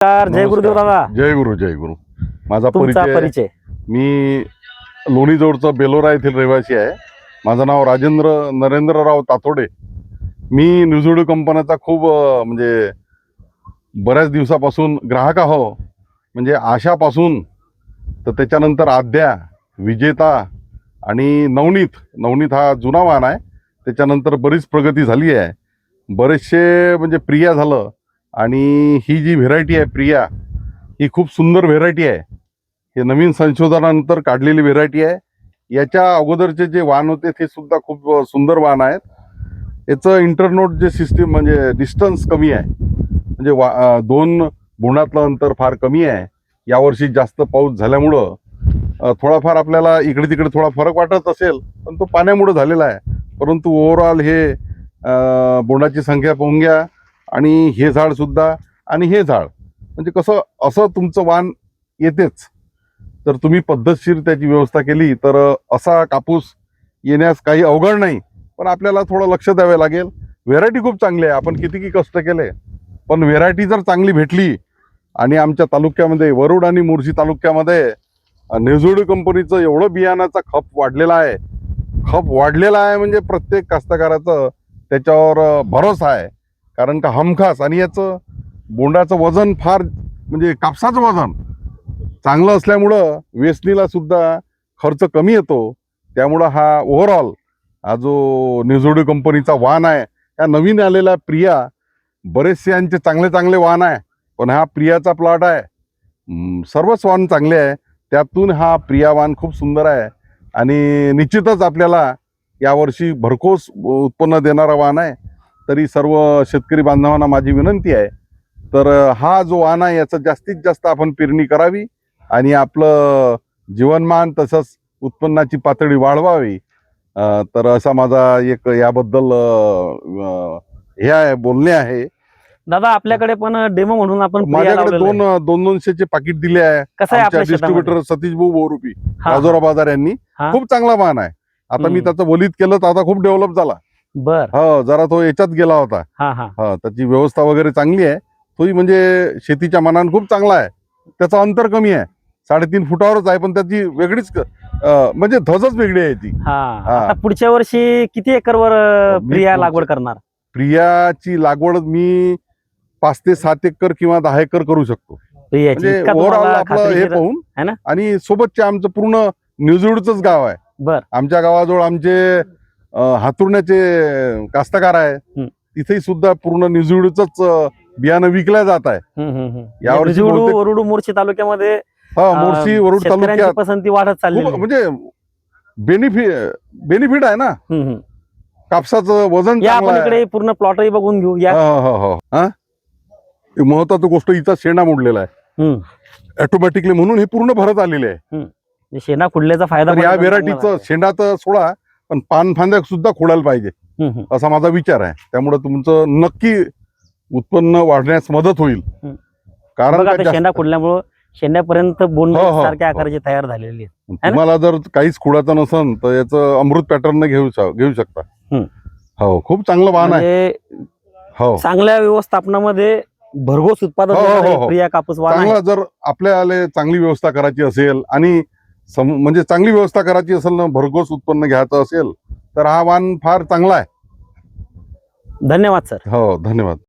जय गुरुदेव दादा. जय गुरु. माझा तुमचा परिचय. मी लोणीजवळचा बेलोरा येथील रहिवासी आहे. माझं नाव राजेंद्र नरेंद्रराव तातोडे. मी न्यूझिडो कंपनीचा खूप म्हणजे बऱ्याच दिवसापासून ग्राहक आहो. म्हणजे आशापासून तर त्याच्यानंतर आद्या, विजेता आणि नवनीत हा जुना वाहन आहे. त्याच्यानंतर बरीच प्रगती झाली आहे. बरेचसे म्हणजे प्रिया झालं आणि ही जी व्हेरायटी आहे प्रिया, ही खूप सुंदर व्हेरायटी आहे. हे नवीन संशोधनानंतर काढलेली व्हेरायटी आहे. याच्या अगोदरचे जे वाहन होते ते सुद्धा खूप सुंदर वाहन आहेत. याचं इंटरनोट जे सिस्टीम म्हणजे डिस्टन्स कमी आहे, म्हणजे दोन बोंडातलं अंतर फार कमी आहे. यावर्षी जास्त पाऊस झाल्यामुळं थोडाफार आपल्याला इकडे तिकडे थोडा फरक वाटत असेल, पण तो पाण्यामुळे झालेला आहे. परंतु ओव्हरऑल हे बोंडाची संख्या पाहून घ्या आणि हे झाड सुद्धा आणि हे झाड म्हणजे कसं असं तुमचं वाहन येतेच. तर तुम्ही पद्धतशीर त्याची व्यवस्था केली तर असा कापूस येण्यास काही अवघड नाही. पण आपल्याला थोडं लक्ष द्यावे लागेल. व्हेरायटी खूप चांगली आहे. आपण कितीकी कष्ट केले, पण व्हेरायटी जर चांगली भेटली आणि आमच्या तालुक्यामध्ये वरुड आणि मोर्शी तालुक्यामध्ये न्यूझिडो कंपनीचं एवढं बियाणाचा खप वाढलेला आहे म्हणजे प्रत्येक कास्तकाराचं त्याच्यावर भरोसा आहे. कारण का हमखास आणि याचं बोंडाचं वजन फार म्हणजे कापसाचं वजन चांगलं असल्यामुळं वेचणीला सुद्धा खर्च कमी येतो. त्यामुळं हा ओव्हरऑल हा जो न्यूझिडो कंपनीचा वाहन आहे, ह्या नवीन आलेला प्रिया, बरेचसे यांचे चांगले वाहन आहे, पण हा प्रियाचा प्लॉट आहे. सर्वच वाहन चांगले आहे, त्यातून हा प्रिया वाहन खूप सुंदर आहे आणि निश्चितच आपल्याला यावर्षी भरघोस उत्पन्न देणारा वाहन आहे. तरी सर्व शेतकरी बांधवांना माझी विनंती आहे, तर हा जो वाहन आहे याचं जास्तीत जास्त आपण पेरणी करावी आणि आपलं जीवनमान तसंच उत्पन्नाची पातळी वाढवावी. तर असा माझा एक याबद्दल हे आहे बोलणे आहे. दादा आपल्याकडे पण डेमो म्हणून आपण माझ्याकडे दोनशेचे पाकिट दिले आहे. कसं आहे आपल्या डिस्ट्रीब्युटर सतीश भाऊ बोरुपी राजोरा बाजार यांनी. खूप चांगला वाहन आहे. आता मी त्याचं वलित केलं तर आता खूप डेव्हलप झाला. हो, जरा तो याच्यात गेला होता. त्याची व्यवस्था वगैरे चांगली आहे. तोही म्हणजे शेतीच्या मानाने खूप चांगला आहे. त्याचं अंतर कमी आहे, 3.5 फुटावरच आहे, पण त्याची वेगळीच म्हणजे धजच वेगळी आहे ती. आता पुढच्या वर्षी किती एकरवर प्रिया लागवड करणार? प्रियाची लागवड मी 5 ते 7 एकर किंवा 10 एकर करू शकतो. म्हणजे ओव्हरऑल आपलं हे पाहून. आणि सोबतचे आमचं पूर्ण न्यूझिडोचंच गाव आहे. आमच्या गावाजवळ आमचे हातुरण्याचे कास्तकार आहे. तिथेही सुद्धा पूर्ण न्यूझिडोचंच बियाणं विकल्या जात आहे. यावर्षी वरुड मोर्शी तालुक्यामध्ये मोर्शी वरुड तालुक्यात पसंती वाढत चालली, म्हणजे बेनिफिट आहे ना. कापसाचं वजन पूर्ण प्लॉटही बघून घेऊ या. महत्वाची गोष्ट हिचा शेंडा मोडलेला आहे ऑटोमॅटिकली, म्हणून हे पूर्ण भरत आलेले आहे. शेंडा खुडल्याचा फायदा या व्हेरायटीचं शेंडा तर सोडा, पण पान फांद्या सुद्धा खोडायला पाहिजे असा माझा विचार आहे. त्यामुळे तुमचं नक्की उत्पन्न वाढण्यास मदत होईल. कारण शेंडा खुडल्यामुळे शेंड्यापर्यंत बोंड सारख्या आकाराची तयार झालेली आहे. तुम्हाला जर काहीच खुडायचं नसेल तर याचं अमृत पॅटर्न घेऊ शकता. हो, खूप चांगलं वाहन आहे. हो, चांगल्या व्यवस्थापनामध्ये भरघोस उत्पादन प्रिया कापूस चांगला. जर आपल्याला चांगली व्यवस्था करायची असेल आणि म्हणजे चांगली व्यवस्था करायची असेल ना, भरघोस उत्पन्न घ्यायचं असेल तर हा वाहन फार चांगला आहे. धन्यवाद सर. हो, धन्यवाद.